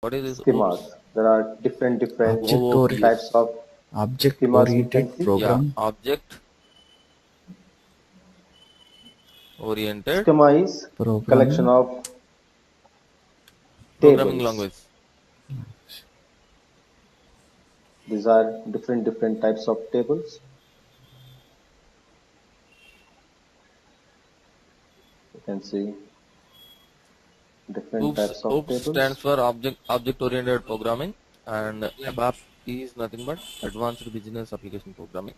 What is this? schemas. Oops. There are different OOPS. types of Object schemas we can oriented see. Yeah, program. object oriented Schema is collection Programming. of programming tables. language. These are different types of tables. You can see different types of OOPS stands tables. for object oriented programming, and ABAP is nothing but advanced business application programming.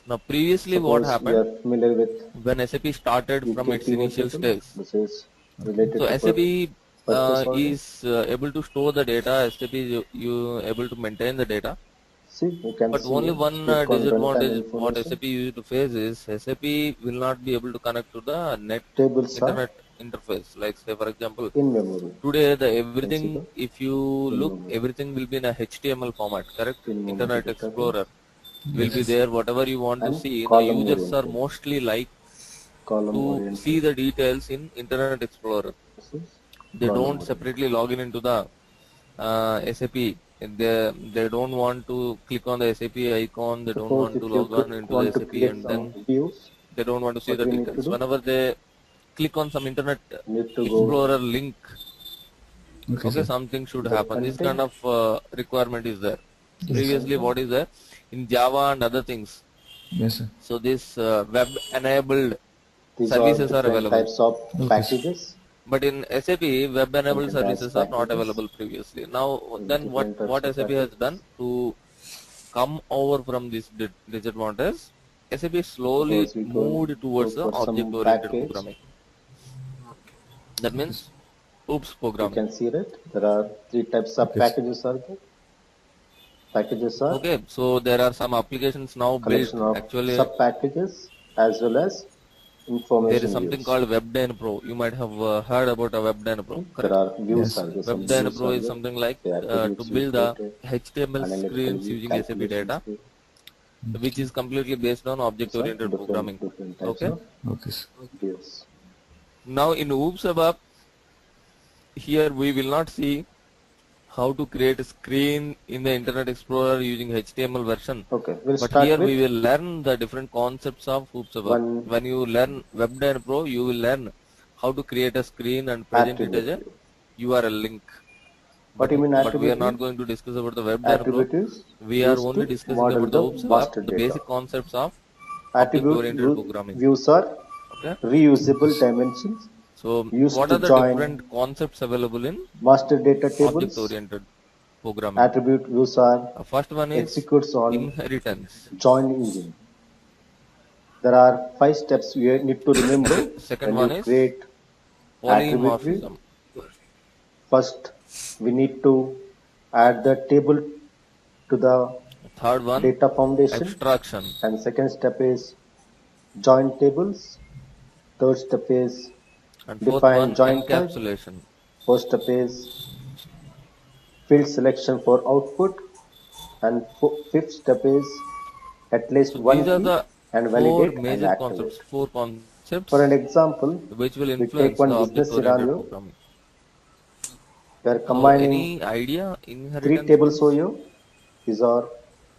Now, previously, what Suppose we happened are familiar with when SAP started from UK its pivot initial table. stage? This is Okay. related So to SAP purchase order. is able to store the data. SAP is you able to maintain the data. See, you can But see only here, one click on runtime disadvantage what information. SAP used to face is SAP will not be able to connect to the Tables are internet interface. Like say for example, in memory. today the You can see everything the if you in look memory. everything will be in a HTML format, correct? In memory Internet database Explorer will be Yes. there. Whatever you want to and see. Now column users are oriented. mostly like Column to see oriented. the details in Internet Explorer. This is They column don't oriented. separately log in into the SAP. They don't want to click on the SAP icon. They don't Suppose want to if you log on into the want to SAP, create and some then views, they don't want to see what the we need to details. do? Whenever they click on some Internet We need to go Explorer link, Okay, okay, sir. something should the happen. This kind content. of requirement is there. The Yes. Previously, content. what is there in Java and other things? Yes, sir. So this web-enabled These are services are different available. types of Okay, sir. packages. But in SAP, web-enabled Content as services are not packages. available previously. Now, There's then different what types of SAP has done packages. to come over from this disadvantage? SAP slowly Suppose we moved go towards the for some object-oriented package. programming. That Okay, sir. means OOPS You programming. can see that there are three types of Okay, sir. packages are there. Packages are Okay, so there are some applications now built. collection of Actually, sub packages as well as there is information something views. called WebDyn Pro. You might have heard about a WebDyn Pro, Okay. There correct? are views Yes. are there, some WebDyn views Pro are is there. something like The to attributes we build a created, HTML analytical screens view, using SAP calculations data, view. which is completely based on These are object-oriented programming. different types Okay. of Okay, sir. views. Now in OOPS ABAP, here we will not see how to create a screen in the Internet Explorer using HTML version. Okay, we'll But start here we with will learn the different concepts of OOPS ABAP. one When you learn WebDyn Pro, you will learn how to create a screen and present it as attribute a view. URL link. What do you mean But we are attribute not view? going to discuss about the WebDyn Pro. Attribute is We are used only to discussing model about the the OOPS ABAP, master the data. basic concepts of Attribute object-oriented programming. views are Okay. Okay, reusable sir. dimensions So used what to are the join different concepts available in master data tables. object-oriented programming? Attribute views are First one is executes on inheritance. join engine. There are 5 steps you need to remember Second when one you is create attribute view. polymorphism. First, we need to add the table to the Third one, data foundation, abstraction. and second step is join tables. Third step is And fourth define one, join type. encapsulation. Fourth step is field selection for output, and fifth step is at least So these one are key the and four validate and major concepts, activate. four For an concepts example, which will we take influence the one business object-oriented scenario. programming. We are So combining any idea 3 inheritance tables means? here. These are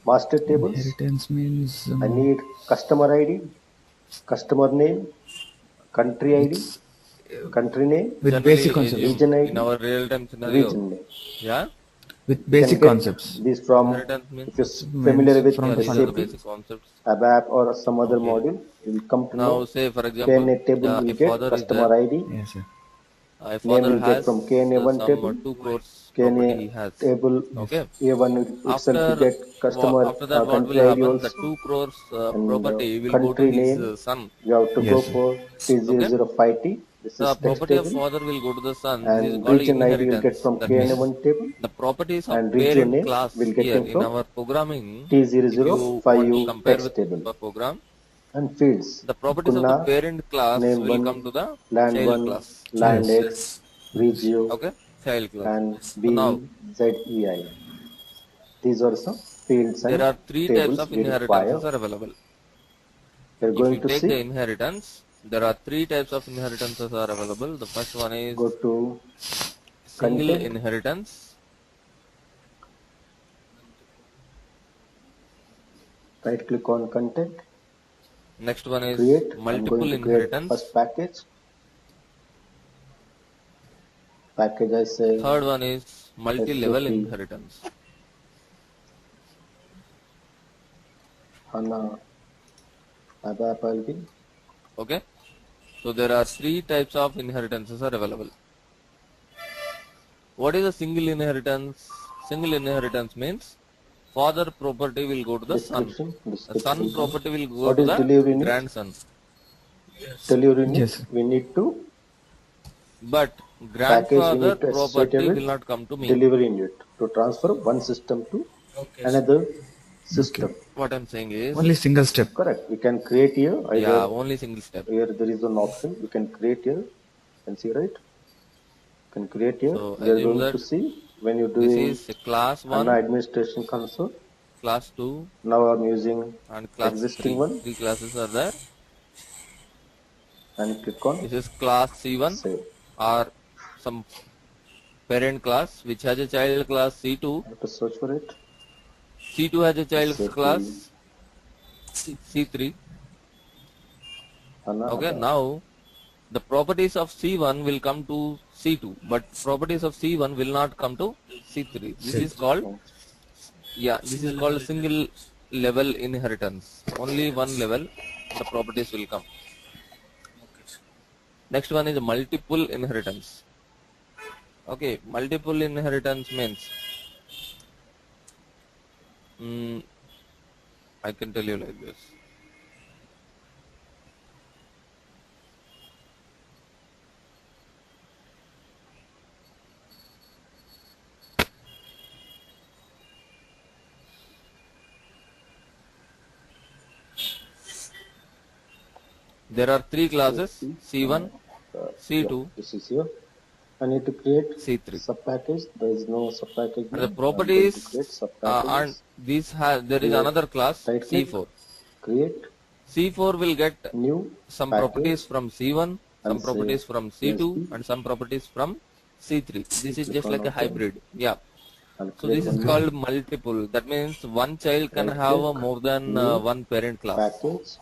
master tables. Inheritance means I need customer ID, customer name, country ID, it's country name, with basic Generally concepts. assume region in ID, our real-time scenario, region name. yeah, With You can basic get concepts. these from, inheritance if you're means, Means familiar with yeah, from the these are the SAP, father. basic concepts. ABAP or some other Okay. module, you will come to Now know. say for example, KNA table will a get father is there. customer ID, Yes, sir. A name father will get has from KNA1 some table, 2 crores property KNA he has. table Yes. Okay. A1 itself will After get customer after that, what will country ID happen? The also, 2 crores and property will go to country his name son. you have to go Yes, sir. for Okay. T005T. This The is text property of table, father will go to the son. This is and called region ID will get inheritance. from That means KNA1 table, the properties of and region parent name class will here getting in from our programming. If you want to T005U compare text with table, our program, and fields the properties of the Kunna, parent class name will 1, come to the land child 1, class. land Yes. X, Okay, sir. regio, Okay, child class. and So now BZEI. These are some fields there and are 3 types tables of we require. inheritances are available. We are If you going to take the see, inheritance, there are 3 types of inheritances are available. The first one is go to single Content. inheritance. Right click on content. Next one is Create. I'm multiple going to create inheritance. first package. Package I say Third one is multi-level SAP inheritance. HANA ABAP will be. Okay. So there are three types of inheritances are available. What is a single inheritance? Single inheritance means father property will go to the son. Description. The son Description. property will go What to is the delivery unit? grandson. Delivery unit. Yes, sir. We need to But package. We grandfather need to associate property will with not come to me. delivery unit to transfer one system to another Okay. system. What I'm saying is, Only single step. Correct. We can create here yeah, either only single step. here there is an option. We can create here. You can see right. Can create here. So We are assume going to that see when you're this doing is class HANA 1, administration console. class 2, Now I'm using and class existing 3. one Three classes are there. and click on This is class C1 save. or some parent class which has a child class C2. I have to search for it. C2 has a child SAP class C3. HANA Okay, ABAP. now the properties of C1 will come to C2, but properties of C1 will not come to C3. This is called, yeah, this is called single level inheritance. Only one level the properties will come. Next one is multiple inheritance. Okay, multiple inheritance means I can tell you like this. There are three classes, C1, C2, This is here. I need to create C3. sub-package. There is no sub-package And now. the I'm going to properties create sub-packages. and these have, there is Create. another class Right click. C4. Create C4 will get new some package properties from C1, some and say properties from C2, USB. and some properties from C3. This is Click just on like a OK hybrid. Yeah. and So create this is one more. called multiple. That means one child can Right have click. more than New one parent class. package.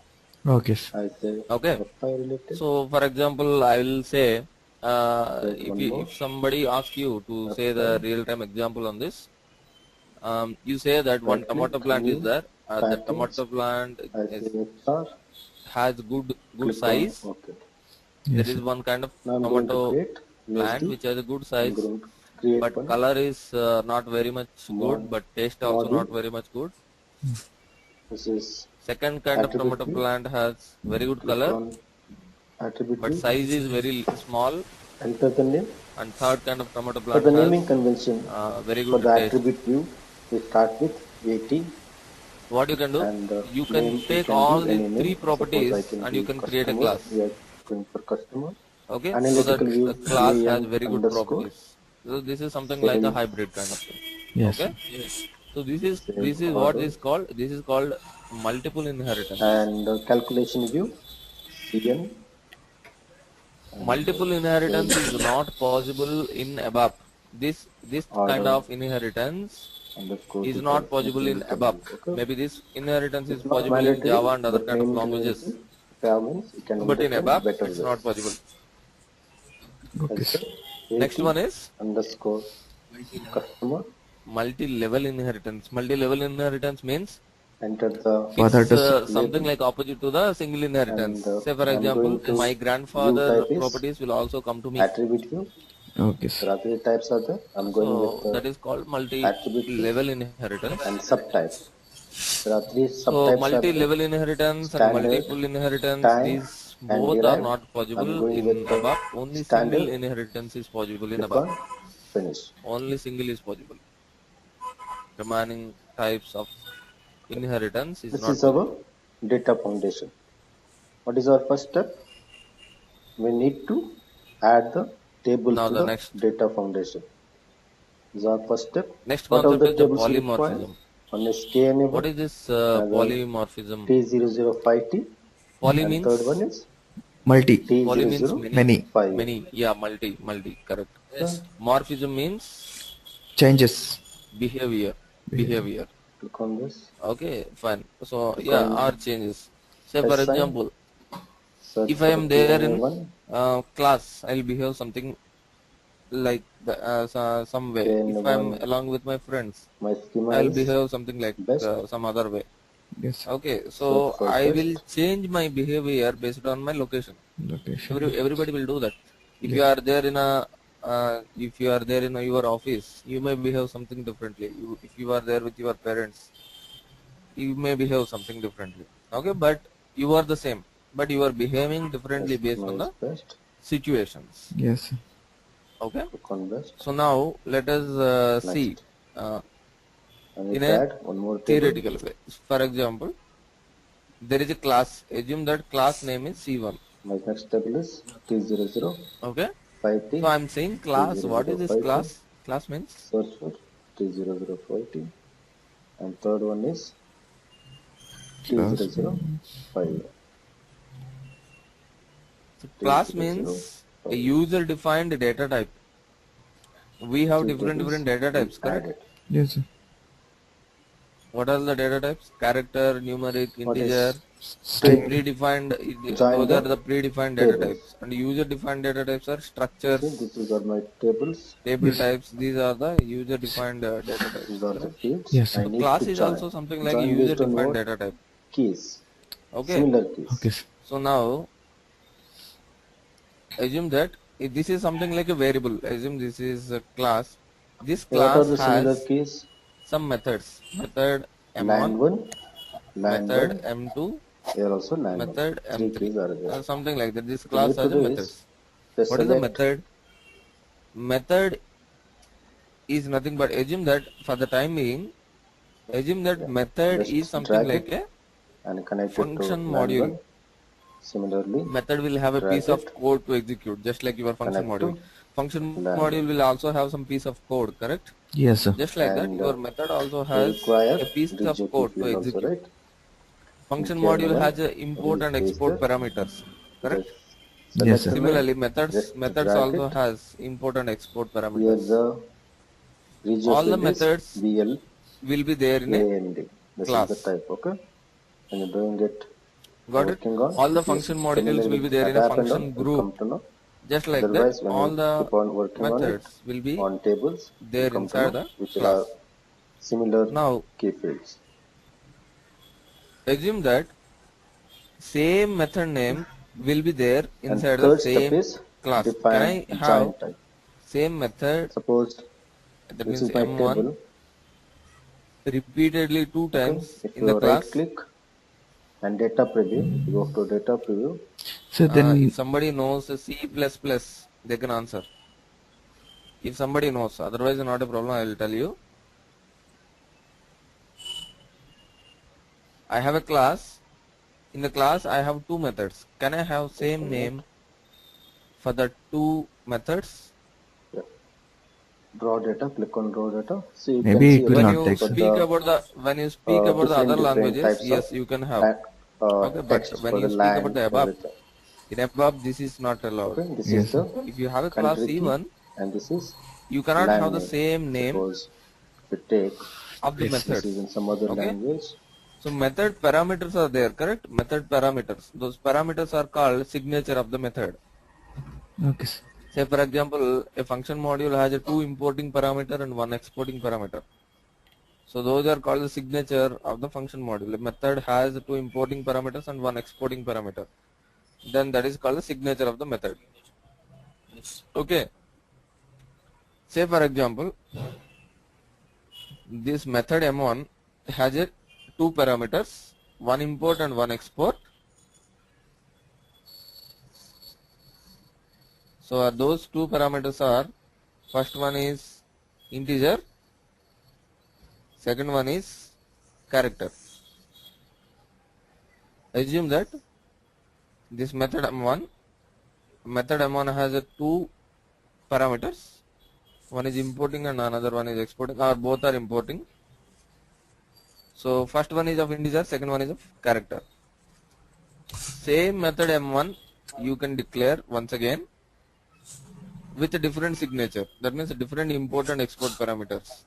Okay, sir. I say Okay. FI related. So for example, I will say Create one more. if somebody asks you to say the FI. real-time example on this, you say that one Right tomato click. plant is New there. The package. tomato plant I is, say XR. has good Click on size. OK. There Yes, is sir. one kind of Now I'm going to tomato create plant USB. which has a good I'm size, going to create but one color is not very much good, but taste also module. not very much good. This is Second kind of attribute tomato view. plant has very good Click color, on attribute but view. size is very small. Enter the name. And third kind of tomato For plant the has naming convention, very for good the taste. attribute view, we start with 80 What you can do? and You can name you take can all do these any three name. Suppose I properties can and you do can create a customer. class. We are going for customer. Okay, so that Analytical view the class has BAM very good underscore properties. So this is something like a save hybrid kind of thing. Yes, Okay. sir. So this save is what order is called. This is called multiple inheritance. and calculation view CN and Multiple save inheritance is not possible in ABAP. This kind order of inheritance underscore is not possible in ABAP. determinate. Okay. Maybe this inheritance is It's not possible in mandatory, Java and other but kind of naming languages. convention if you have means you can But in understand ABAP, better it's ways. not possible. Okay, Let's sir. say Next 80 one is underscore customer. multi-level inheritance. Multi-level inheritance means Enter the Father it's to son. something label like opposite to the single inheritance. and Say for I'm example, going to my view grandfather type is properties will also come to me. attribute view. Okay, There sir. are three types are there. I'm going with So the that is called attribute view multi-level inheritance. and subtype. There are three So subtypes are there. multi-level inheritance and Standard, multiple inheritance, time these and both are derived. not I'm possible going in with the ABAP. Only single standard. inheritance is possible in Click ABAP. on finish. Only single is possible. Remaining types of inheritance is This not is our possible. data foundation. What is our first step? We need to add the table Now to the the next data foundation. This is our first step. next What are concept the is the tables required? polymorphism. One is What K-enable, is this another polymorphism? T005T, Poly and third means one is Multi. poly means many, T005. many. Yeah, multi, correct. Morphism means Changes. behavior. Behavior. Click on this. Okay, fine. So Click yeah, on are changes. Say for S sign. example, Search if I for the am key there value in 1. class, I'll behave something like some way. If I'm KN1. along with my friends, My schema I'll is behave something like best. some other way. Yes. Okay, Search so for I will best. change my behavior based on my location. Location. Everybody will do that. If you Yes. are there in a if you are there in your office, you may behave something differently. If you are there with your parents, you may behave something differently. Okay, but you are the same, but you are behaving My differently based schema on is the best. situations. Yes. Okay, Click on best. so now let us see Next. uh, I in need to a add one more table. theoretical way. For example, there is a class. Assume that class name is C1. My next table is T00, Okay, so 5T, I'm saying class. What is this T00, class? Class means search for T00, and third one is Class. T005. so class means a T005. user defined data type. We have Three different tables data will types, add correct? it. Yes. What are the data types? Character, numeric, What integer, is and String. take? predefined. Join Those are the the predefined data tables. types. And user defined data types are See, structures, this is are my tables. table Yes. types. These are the user defined data These types, are the correct? fields Yes. I So need class to is join. also something like a Join user based on defined what? data type. Keys. Okay. Similar keys. Okay. So now assume that if this is something like a variable. Assume this is a class. This So what are class the similar has keys? some methods. Method M1, Land1, method Land1, M2, here also Land1. method Three M3, keys are there. something like that. This What you class need to has a do is methods. just What is the select method? Method is nothing but assume that for the time being, assume that yeah, method is just something drag like it a and connect it to function module. Land1. Similarly, Method will have a drag piece of it, code to execute, just like your function connect module. to Function Land1. module will also have some piece of code, correct? Yes, sir. Just like that, And your method also we has require a piece this of JQ code to field also, execute. right? In Function module kn1, has a what import is and paste export there. parameters, correct? Just Yes, select sir. the name, Similarly, just methods drag also it. has import and export Here parameters. the regio All the field is methods will be there in a VLAND. This is the class. type, okay? When you're doing it, Got it? working on, All the if you're function familiar modules will with be there in a ABAP and all, function you'll group. come to know. Just like that, Otherwise, when all you the keep on working on it, methods will be on tables, you'll there come to inside know the which are class. similar Now, key fields. assume that same method name will be there And inside the third step same is class. Can define I have join type. same method, Suppose that this means is my M1, table, repeatedly two okay? times If in the you right class? click and data preview, you go to data preview, So If then, somebody knows C++, they can answer. If somebody knows, otherwise not a problem, I will tell you. I have a class. In the class, I have two methods. Can I have just a same minute. name for the two methods? Yeah. Draw data, click on draw data. So you can maybe see, it will When right? not you take, So sir. speak the about the other different languages, types of yes, you can have. Okay, but text when for you the speak about land, the ABAP, everything. in ABAP, this is not allowed. Okay, this is Yes, sir. the If you have a class country key C1, and this is you cannot have land the name. same name Suppose if you take of the Yes. this methods. is in some other Okay, language, so method parameters are there, correct? Method parameters. Those parameters are called signature of the method. Okay, sir. Say for example, a function module has a two importing parameter and one exporting parameter. So those are called the signature of the function module. A method has two importing parameters and one exporting parameter. Then that is called the signature of the method. Okay. Say for example, this method M1 has a two parameters, one import and one export. So those two parameters are, first one is integer, second one is character. Assume that this method M1 has a two parameters. One is importing and another one is exporting, or both are importing. So first one is of integer, second one is of character. Same method M1 you can declare once again. with a different signature. That means different import and export parameters.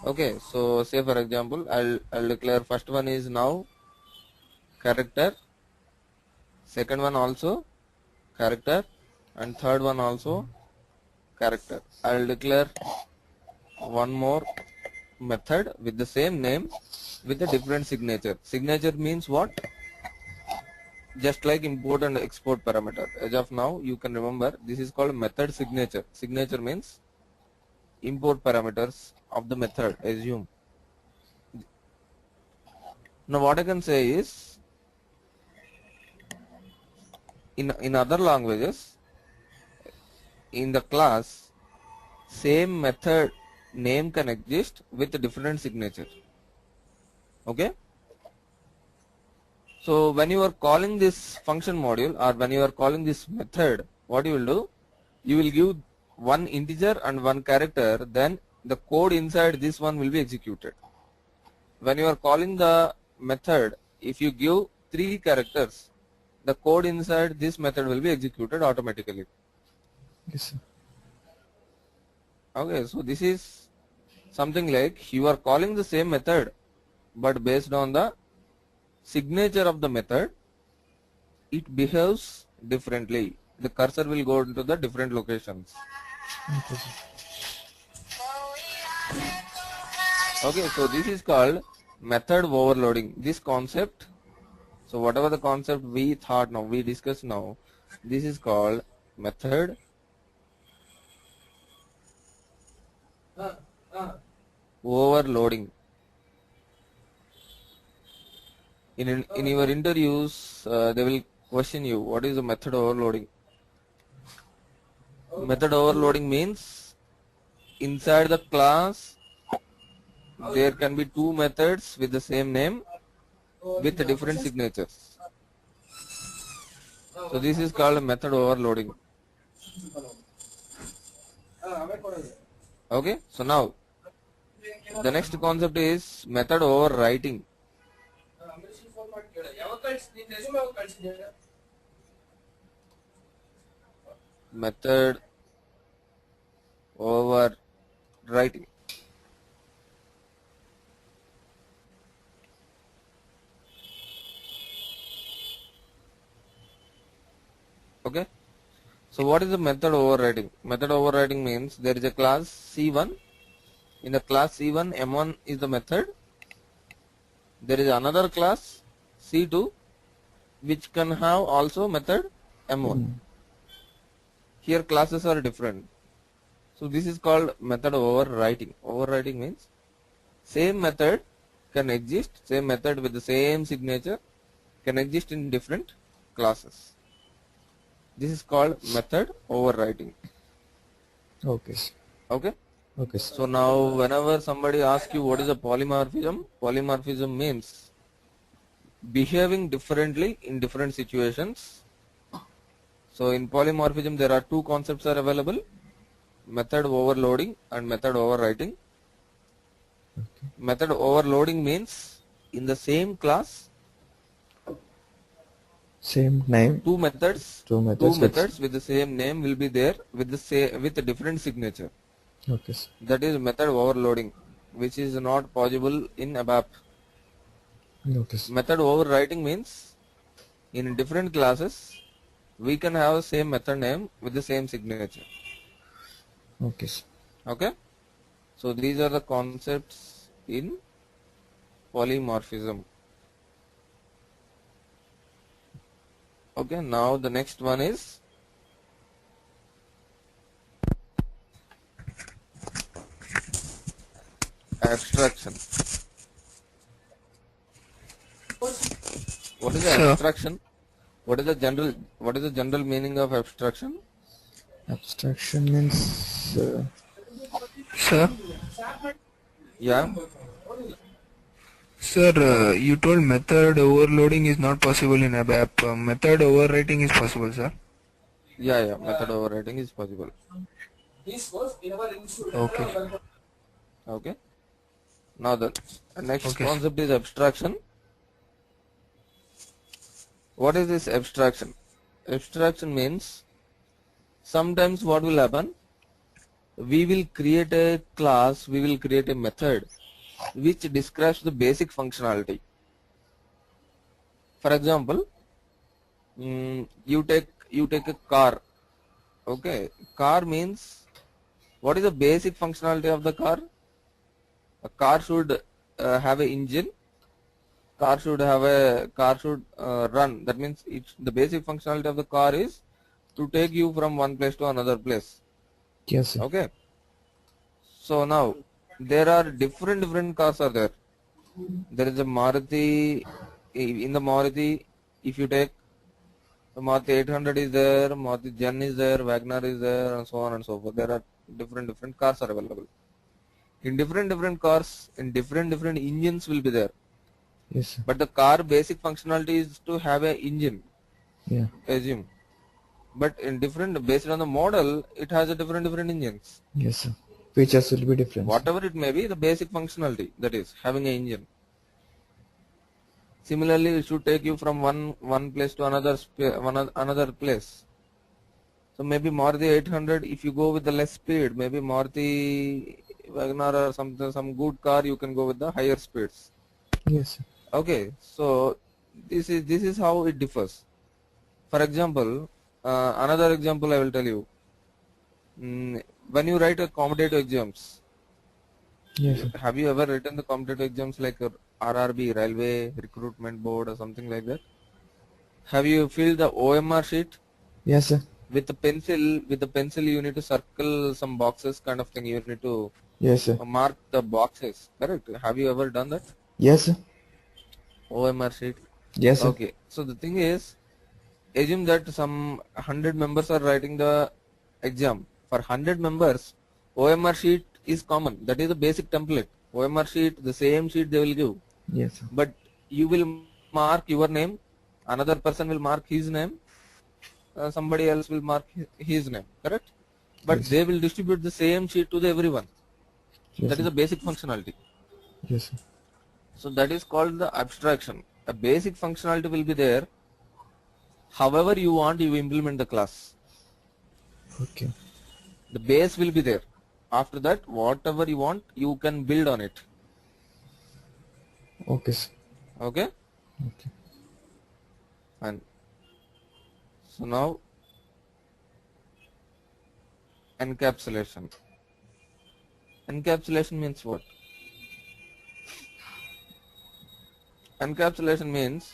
Okay, so say for example, I'll declare first one is now character, second one also character, and third one also character. I'll declare one more method with the same name with a different signature. Signature means what? Just like import and export parameter. As of now, you can remember this is called method signature. Signature means import parameters of the method. Assume. Now what I can say is in other languages in the class same method name can exist with a different signature. Okay. So when you are calling this function module or when you are calling this method, what you will do? You will give one integer and one character, then the code inside this one will be executed. When you are calling the method, if you give 3 characters, the code inside this method will be executed automatically. Yes, sir. Okay, so this is something like you are calling the same method, but based on the signature of the method, it behaves differently. The cursor will go into the different locations. Okay, sir. Okay, so this is called method overloading. This concept, so whatever the concept we thought now, we discussed now, this is called method overloading. In your interviews, they will question you, what is the method overloading? Method overloading means inside the class there can be 2 methods with the same name with different signatures. So this is called method overloading. Okay, so now the next concept is method overwriting. Method overwriting. Okay, so what is the method overriding? Method overriding means there is a class C1. In the class C1, M1 is the method. There is another class C2 which can have also method M1. Here classes are different. So this is called method overwriting. Overwriting means same method can exist, same method with the same signature can exist in different classes. This is called method overwriting. Okay, sir. Okay. Okay, sir. So now whenever somebody asks you what is a polymorphism, polymorphism means behaving differently in different situations. So in polymorphism there are 2 concepts are available, method overloading and method overwriting. Okay. Method overloading means in the same class Same name. 2 methods, Two methods. with the same name will be there with with a different signature. Okay, sir. That is method overloading, which is not possible in ABAP. Okay, sir. Method overwriting means in different classes we can have same method name with the same signature. Okay, sir. Okay, so these are the concepts in polymorphism. Okay, now the next one is abstraction. What is the Sure. abstraction? What is the general meaning of abstraction? Abstraction means. Sir, Yeah. sir, you told method overloading is not possible in ABAP. Method overwriting is possible, sir. Yeah, method overriding is possible. Okay. Okay. Now the next Okay. concept is abstraction. What is this abstraction? Abstraction means sometimes what will happen, we will create a class, we will create a method which describes the basic functionality. For example, you take a car. Okay, car means, what is the basic functionality of the car? A car should have an engine. Car should run. That means the basic functionality of the car is to take you from one place to another place. Yes, sir. Okay, so now there are different cars are there. There is a Maruti. In the Maruti, if you take the Maruti 800 is there, Maruti Jen is there, Wagner is there, and so on and so forth. There are different cars are available. In different cars, in different engines will be there. Yes, sir. But the car basic functionality is to have a engine, Yeah. assume. But in based on the model, it has a different engines. Yes, sir. Features will be different. Whatever it may be, the basic functionality, that is having an engine. Similarly, it should take you from one place to another place. So maybe Maruti 800, if you go with the less speed, maybe Maruti Wagner or some good car, you can go with the higher speeds. Yes, sir. Okay, so this is how it differs. For example, another example I will tell you. When you write a competitive exams, Yes, sir. have you ever written the competitive exams like RRB, Railway Recruitment Board or something like that? Have you filled the OMR sheet? Yes, sir. With the pencil you need to circle some boxes, kind of thing. You need to Yes, sir. mark the boxes, correct? Have you ever done that? Yes, sir. OMR sheet. Yes, sir. Okay, so the thing is, assume that some 100 members are writing the exam. For 100 members, OMR sheet is common. That is the basic template. OMR sheet, the same sheet they will give. Yes, sir. But you will mark your name, another person will mark his name, somebody else will mark his name, correct? But Yes. they will distribute the same sheet to everyone. Yes, That is sir. the basic functionality. Yes, sir. So that is called the abstraction. A basic functionality will be there. However you want, you implement the class. Okay. The base will be there. After that, whatever you want, you can build on it. Okay, sir. Okay? Okay. And so now, encapsulation. Encapsulation means what? Encapsulation means,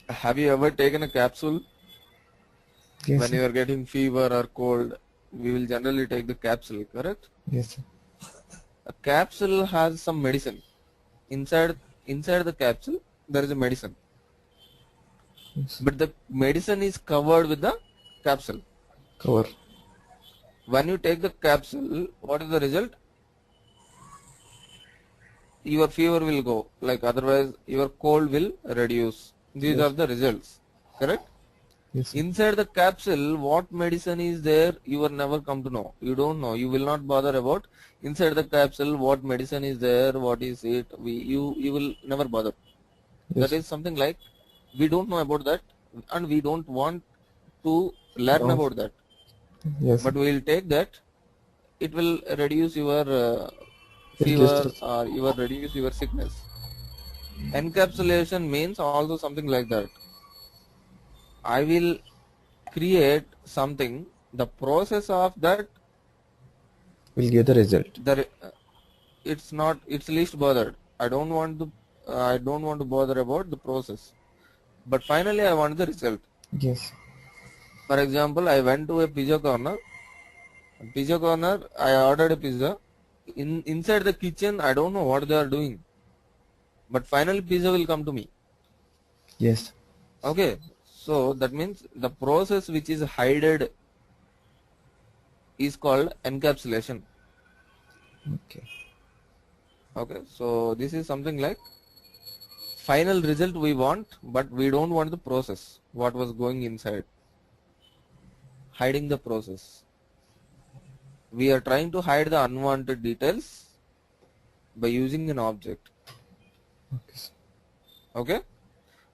have you ever taken a capsule? Yes, When sir. you are getting fever or cold, we will generally take the capsule, correct? Yes, sir. A capsule has some medicine. Inside the capsule, there is a medicine. Yes, sir. But the medicine is covered with the capsule. Cover. When you take the capsule, what is the result? Your fever will go. Like otherwise, your cold will reduce. These Yes. are the results. Correct? Yes, sir. Inside the capsule, what medicine is there, you will never come to know. You don't know. You will not bother about inside the capsule what medicine is there, what is it. You will never bother. Yes. That is something like we don't know about that, and we don't want to learn No. about that. Yes, sir. But we will take that. It will reduce your It fever just- or reduce your sickness. Encapsulation means also something like that. I will create something. The process of that, will give the result. it's least bothered. I don't want to bother about the process. But finally, I want the result. Yes. For example, I went to a pizza corner. I ordered a pizza. Inside the kitchen, I don't know what they are doing. But finally, pizza will come to me. Yes. Okay. So that means the process which is hidden is called encapsulation. Okay. Okay. So this is something like final result we want, but we don't want the process. What was going inside. Hiding the process. We are trying to hide the unwanted details by using an object. Okay, sir. Okay,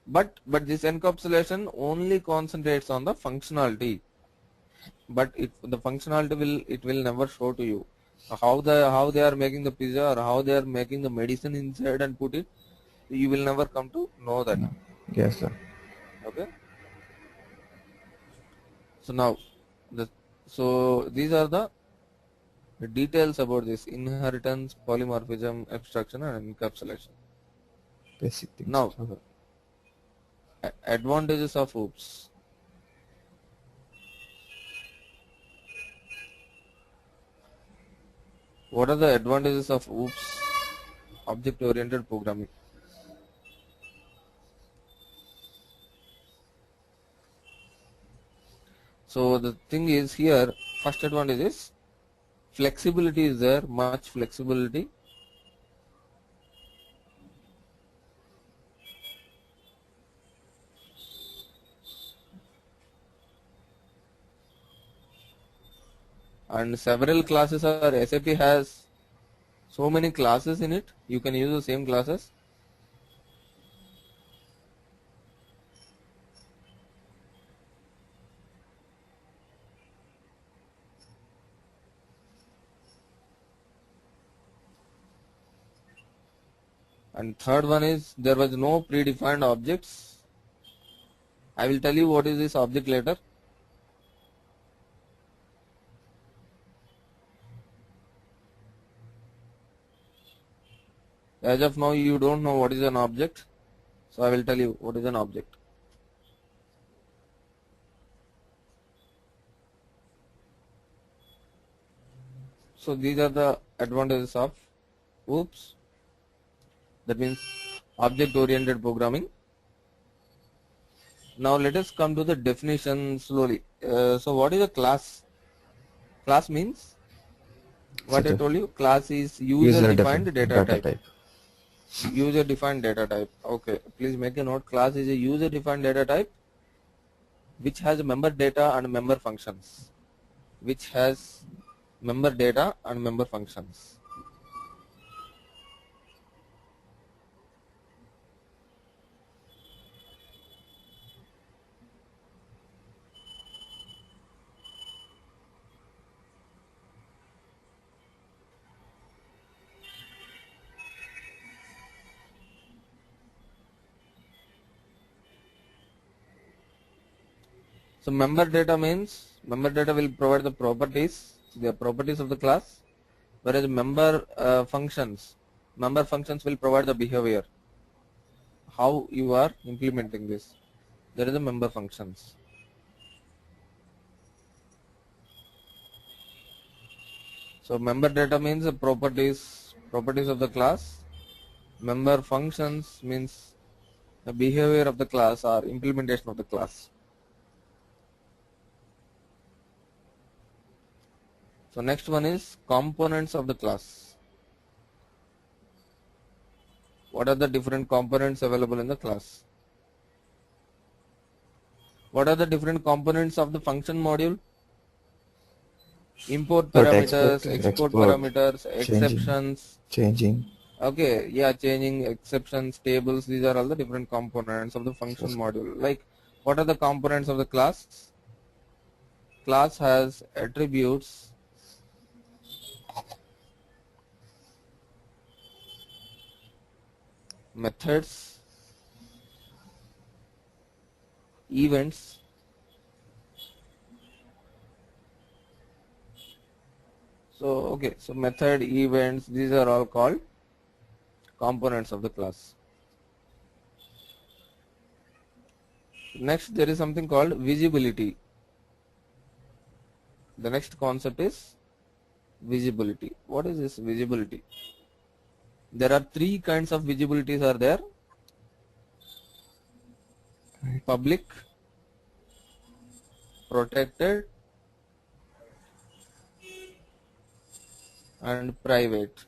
but this encapsulation only concentrates on the functionality. but the functionality will never show to you how they are making the pizza or how they are making the medicine inside and put it. You will never come to know that. No. Yes, sir. Okay. So now, these are the details about this inheritance, polymorphism, abstraction, and encapsulation. Basic things. Now, advantages of OOPS. What are the advantages of OOPS, object-oriented programming? So the thing is here, first advantage is flexibility is there, much flexibility. And several classes are, SAP has so many classes in it, you can use the same classes. And third one is there was no predefined objects. I will tell you what is this object later. As of now you don't know what is an object, so I will tell you what is an object. So these are the advantages of OOPS. That means object oriented programming. Now let us come to the definition slowly. So what is a class? Class means what I told you, class is user defined data type. User defined data type. Okay, please make a note. Class is a user defined data type which has member data and member functions. Which has member data and member functions. So member data means member data will provide the properties of the class, whereas member functions will provide the behavior, how you are implementing this. There is a member functions. So member data means the properties of the class. Member functions means the behavior of the class or implementation of the class. So next one is components of the class. What are the different components available in the class? What are the different components of the function module? Import parameters, export parameters, exceptions. Changing. Okay, yeah, changing, exceptions, tables, these are all the different components of the function module. Like, what are the components of the class? Class has attributes, methods, events, so method, events, these are all called components of the class. Next, there is something called visibility. The next concept is visibility. What is this visibility? There are three kinds of visibilities are there. Public, protected, and private.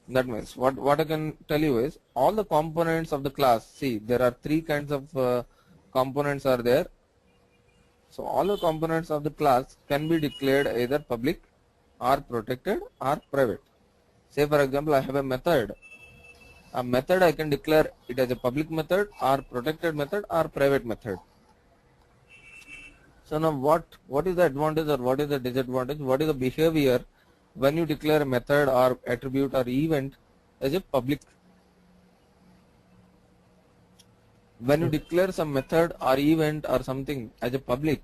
That means what I can tell you is all the components of the class. See, there are three kinds of components are there. So all the components of the class can be declared either public or protected or private. Say for example, I have a method. A method I can declare it as a public method or protected method or private method. So now what is the advantage or what is the disadvantage? What is the behavior when you declare a method or attribute or event as a public? When you declare some method or event or something as a public,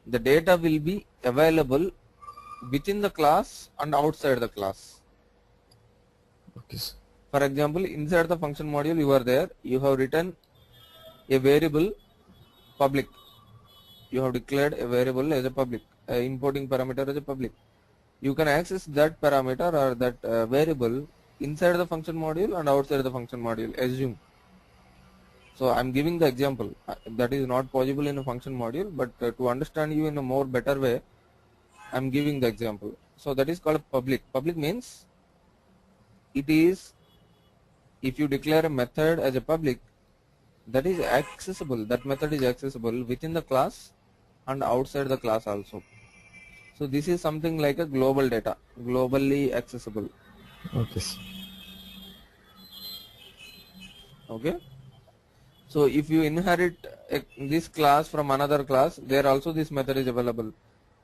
the data will be available within the class and outside the class. Okay, sir. For example, inside the function module you are there, you have written a variable public. You have declared a variable as a public, importing parameter as a public. You can access that parameter or that variable inside the function module and outside the function module, assume. So I am giving the example. That is not possible in a function module, but to understand you in a more better way, I am giving the example. So that is called public. Public means it is, if you declare a method as a public, that is accessible, that method is accessible within the class and outside the class also. So this is something like a global data, globally accessible. Okay, sir. Okay. So if you inherit this class from another class, there also this method is available,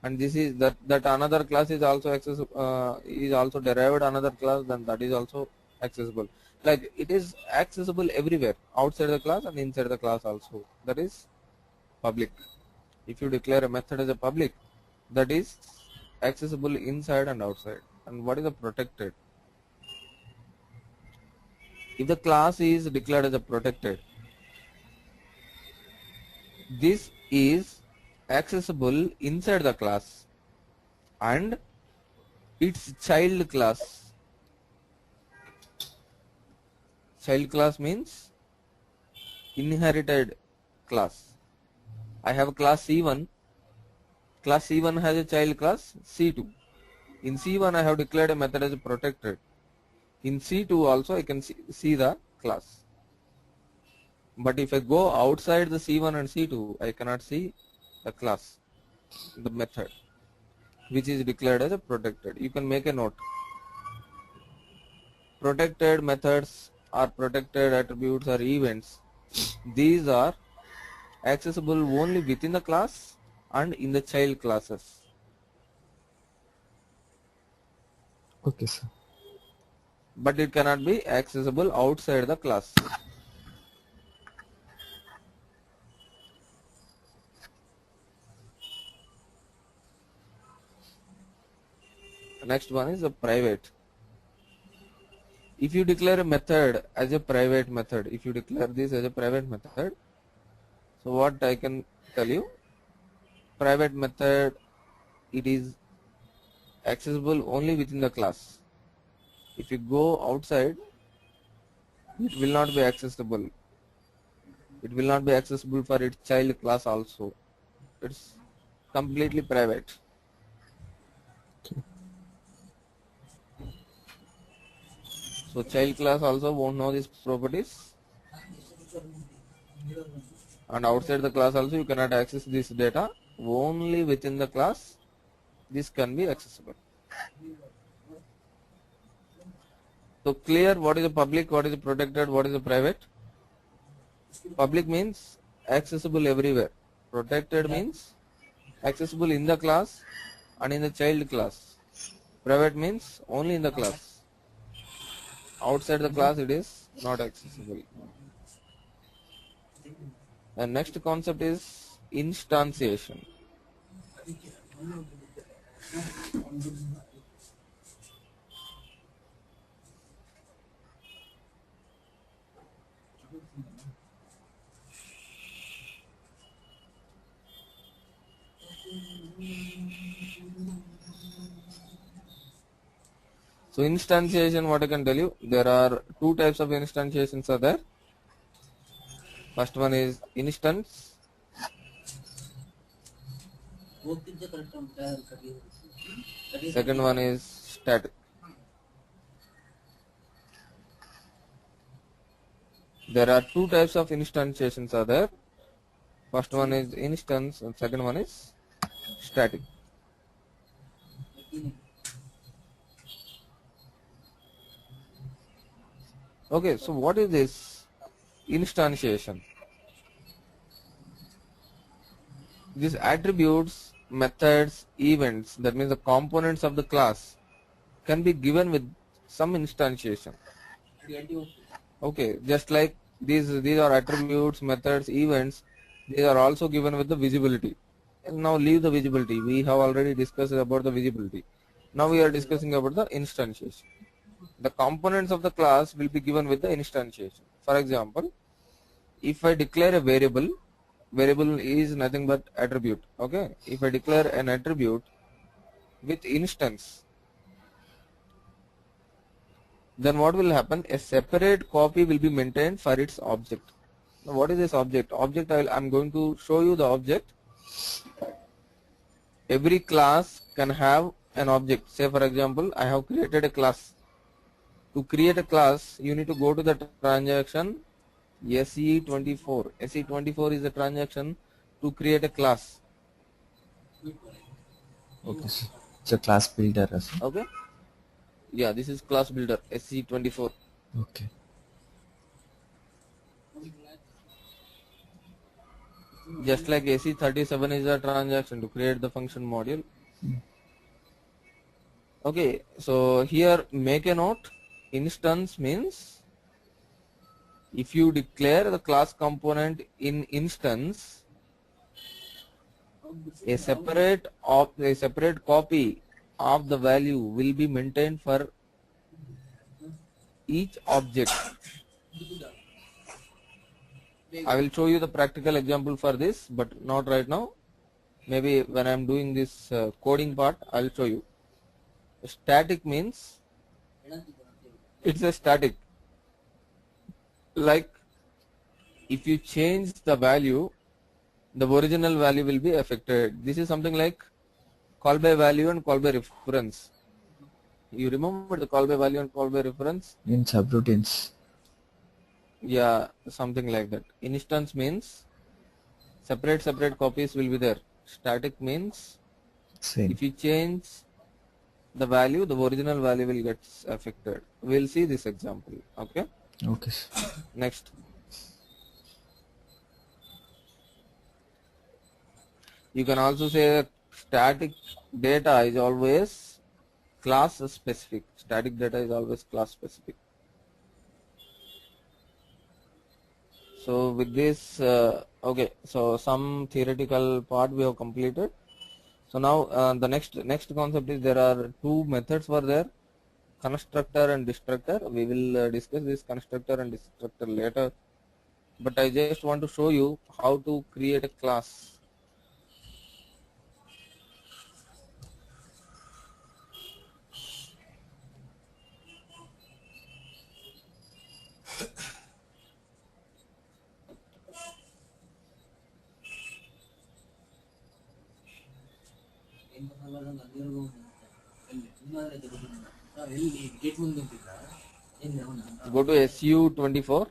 and this is that another class is also accessible, is also derived another class, then that is also accessible. Like it is accessible everywhere, outside the class and inside the class also. That is public. If you declare a method as a public, that is accessible inside and outside. And what is the protected? If the class is declared as a protected, this is accessible inside the class and its child class. Child class means inherited class. I have class C1. Class C1 has a child class C2. In C1 I have declared a method as a protected. In C2 also I can see the class. But if I go outside the C1 and C2, I cannot see the class, the method, which is declared as a protected. You can make a note. Protected methods or protected attributes or events, these are accessible only within the class and in the child classes. Okay, sir. But it cannot be accessible outside the class. Next one is a private. If you declare a method as a private method, if you declare this as a private method, so what I can tell you, private method, it is accessible only within the class. If you go outside, it will not be accessible. It will not be accessible for its child class also. It's completely private. Okay. So child class also won't know these properties, and outside the class also you cannot access this data. Only within the class this can be accessible. So clear what is a public, what is a protected, what is a private. Public means accessible everywhere. Protected means accessible in the class and in the child class. Private means only in the class. Outside the class it is not accessible. And next concept is instantiation. So instantiation, what I can tell you, there are two types of instantiations are there. First one is instance. Second one is static. There are two types of instantiations are there. First one is instance and second one is static. Okay, so what is this instantiation? These attributes, methods, events, that means the components of the class, can be given with some instantiation. Okay, just like these are attributes, methods, events. These are also given with the visibility. And now leave the visibility. We have already discussed about the visibility. Now we are discussing about the instantiation. The components of the class will be given with the instantiation. For example, if I declare a variable, variable is nothing but attribute. Okay, if I declare an attribute with instance, then what will happen? A separate copy will be maintained for its object. Now what is this object? Object, I'm going to show you the object. Every class can have an object. Say for example, I have created a class. To create a class, you need to go to the transaction SE24. SE24 is the transaction to create a class. Okay, sir. It's a class builder, sir. Okay. Yeah, this is class builder SE24. Okay. Just like SE37 is a transaction to create the function module. Okay, so here make a note. Instance means if you declare the class component in instance, a separate copy of the value will be maintained for each object. I will show you the practical example for this, but not right now. Maybe when I am doing this coding part, I will show you. Static means it's a static. Like if you change the value, the original value will be affected. This is something like call by value and call by reference. You remember the call by value and call by reference? In subroutines. Yeah, something like that. Instance means separate copies will be there. Static means Same. if you change the value, the original value will get affected. We'll see this example. Okay. Okay, sir. Next. You can also say that static data is always class specific. Static data is always class specific. So with this, okay, so some theoretical part we have completed. So now the next concept is there are two methods were there, constructor and destructor. We will discuss this constructor and destructor later. But I just want to show you how to create a class. Go to SU24.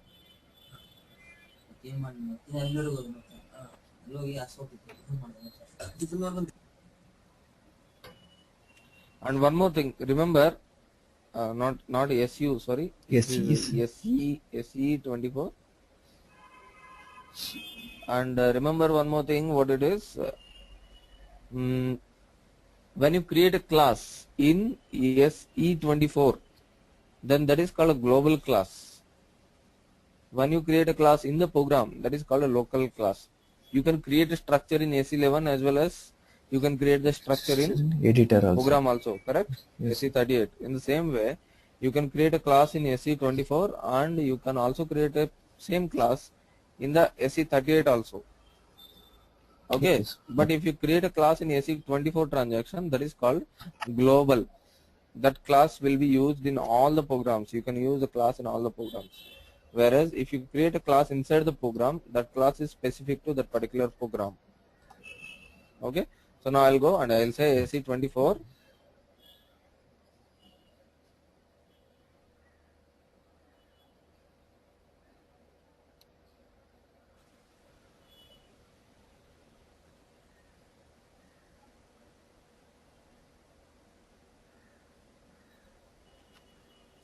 And one more thing, remember, not SU, sorry. Yes, This yes. is SE24. And remember one more thing, what it is. When you create a class in SE24, then that is called a global class. When you create a class in the program, that is called a local class. You can create a structure in SE11 as well as you can create the structure in Editor also. program also, correct? Yes. SE38. In the same way, you can create a class in SE24 and you can also create a same class in the SE38 also. Okay, Yes. but if you create a class in SE24 transaction, that is called global. That class will be used in all the programs. You can use the class in all the programs. Whereas if you create a class inside the program, that class is specific to that particular program. Okay, so now I'll go and I'll say SE24.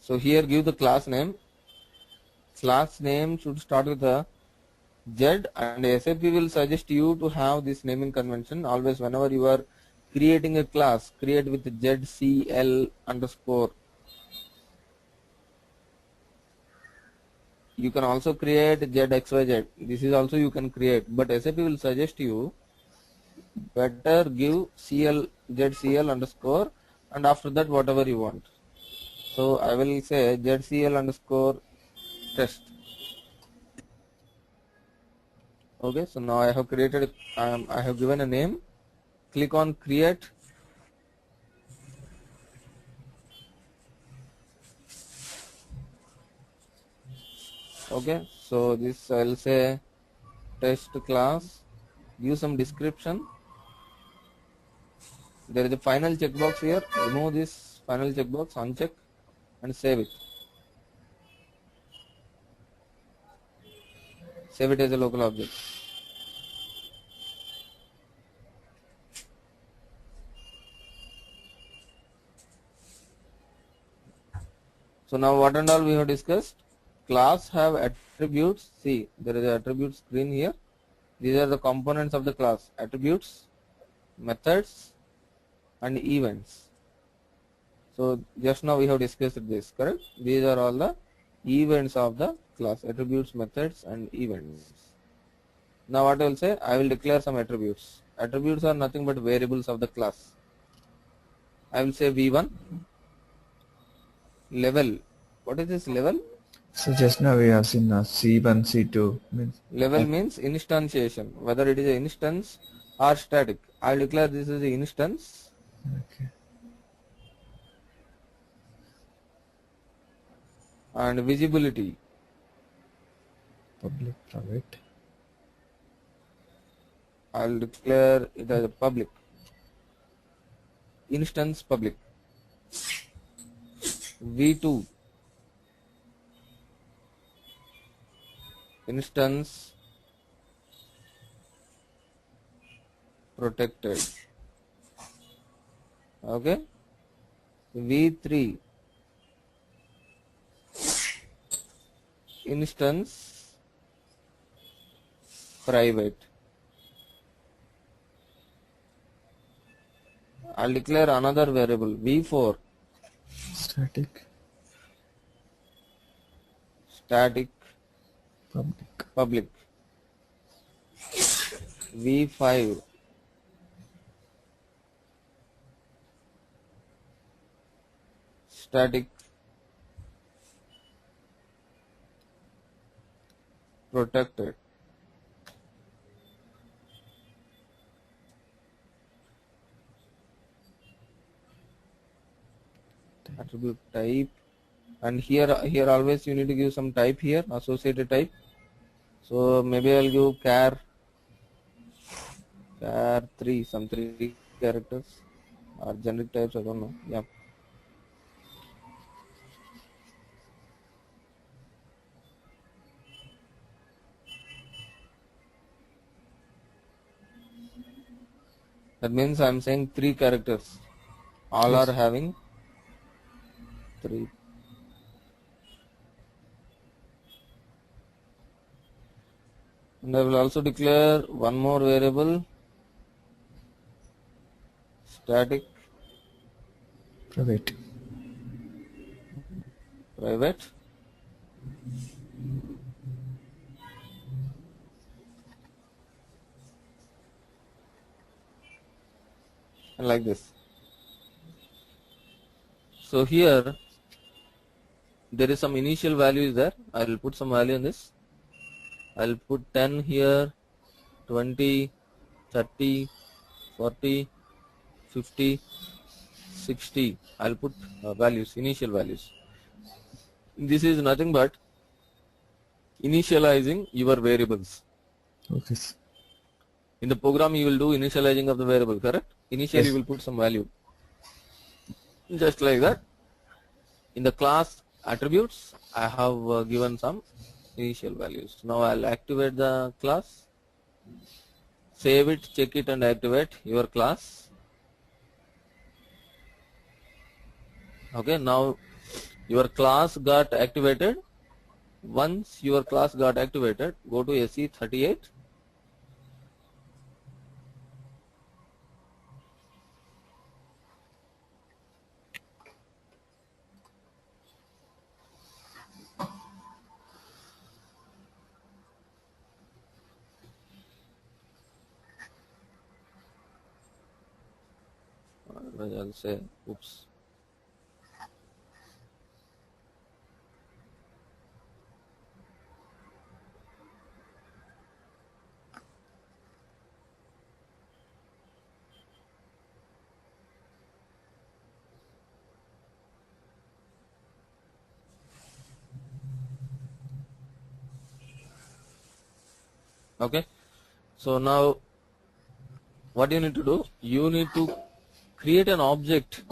So here give the class name class name should start with a Z, and SAP will suggest you to have this naming convention always. Whenever you are creating a class, create with ZCL underscore. You can also create ZXYZ. This is also you can create, but SAP will suggest you better give CL ZCL underscore, and after that whatever you want. So I will say ZCL underscore test. Okay, so now I have created, I have given a name. Click on create. Okay, so this I will say test class. Give some description. There is a final checkbox here. Remove this final checkbox, uncheck, and save it. Save it as a local object. So now what and all we have discussed. Class have attributes. See, there is an attribute screen here. These are the components of the class: attributes, methods, and events. So just now we have discussed this, correct? These are all the events of the class: attributes, methods, and events. Now what I will say, I will declare some attributes. Attributes are nothing but variables of the class. I will say V1 level. What is this level? So just now we have seen C1, C2 means Level means instantiation, whether it is an instance or static. I will declare this is the instance. okay. And visibility, Public, private. I will declare it as a public. Instance public. V2 instance protected. Okay. V3 instance private. I'll declare another variable V4 Static, static public. public. V5 static protected. Attribute type, and here always you need to give some type here, associated type. So maybe I'll give char 3, some 3 characters or generic types, I don't know. Yeah. That means I'm saying 3 characters. All Yes. are having 3. And I will also declare one more variable, static Private. private. And like this. So here there is some initial values there. I will put some value in this. I will put 10 here, 20, 30, 40, 50, 60. I will put values, initial values. This is nothing but initializing your variables. Okay. In the program you will do initializing of the variable, correct? Initially Yes. you will put some value. Just like that. In the class attributes, I have given some initial values. Now I'll activate the class. Save it, check it, and activate your class. Okay, now your class got activated. Once your class got activated, go to SE38. I'll say, oops. Okay. So now what you need to do, you need to create an object